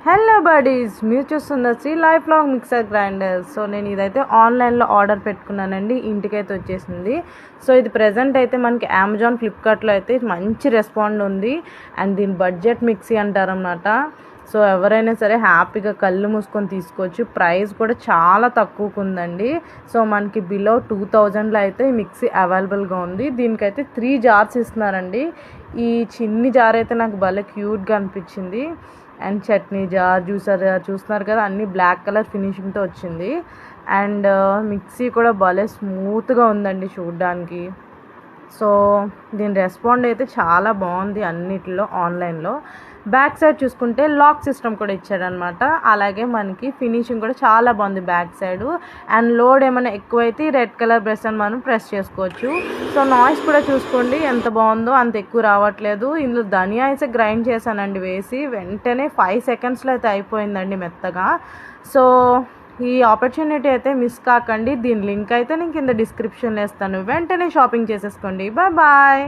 Hello buddies, మీరు చూస్తున్న Shri Lifelong mixer grinder. So నేను ఇదైతే ఆన్లైన్లో ఆర్డర్ పెట్టుకున్నానండి, ఇంటికైతే వచ్చేసింది. సో ఇది ప్రజెంట్ అయితే మనకి అమెజాన్, ఫ్లిప్కార్ట్లో అయితే మంచి రెస్పాండ్ ఉంది. అండ్ దీని బడ్జెట్ మిక్సీ అంటారన్నమాట. సో ఎవరైనా సరే హ్యాపీగా కళ్ళు మూసుకొని తీసుకోవచ్చు. ప్రైస్ కూడా చాలా తక్కువకు ఉందండి. సో మనకి బిలో 2000లో అయితే ఈ మిక్సీ అవైలబుల్గా ఉంది. దీనికైతే 3 జార్స్ ఇస్తున్నారండి. ఈ చిన్ని జార్ అయితే నాకు భలే క్యూట్గా అనిపించింది. And chutney jar, juicer jar చూస్తున్నారు కదా, అన్నీ బ్లాక్ కలర్ ఫినిషింగ్తో వచ్చింది. అండ్ మిక్సీ కూడా భలే స్మూత్గా ఉందండి చూడ్డానికి. సో దీని రెస్పాండ్ అయితే చాలా బాగుంది అన్నిటిలో ఆన్లైన్లో. బ్యాక్ సైడ్ చూసుకుంటే లాక్ సిస్టమ్ కూడా ఇచ్చాడనమాట. అలాగే మనకి ఫినిషింగ్ కూడా చాలా బాగుంది బ్యాక్ సైడ్. అండ్ లోడ్ ఏమైనా ఎక్కువైతే రెడ్ కలర్ బ్రష్ అని మనం ప్రెస్ చేసుకోవచ్చు. సో నాయిస్ కూడా చూసుకోండి ఎంత బాగుందో, అంత ఎక్కువ రావట్లేదు. ఇందులో ధనియా అయితే గ్రైండ్ చేశానండి వేసి, వెంటనే 5 సెకండ్స్లో అయితే అయిపోయిందండి మెత్తగా. సో ఈ ఆపర్చునిటీ అయితే మిస్ కాకండి. దీని లింక్ అయితే నేను కింద డిస్క్రిప్షన్లో ఇస్తాను. వెంటనే షాపింగ్ చేసేసుకోండి. Bye bye.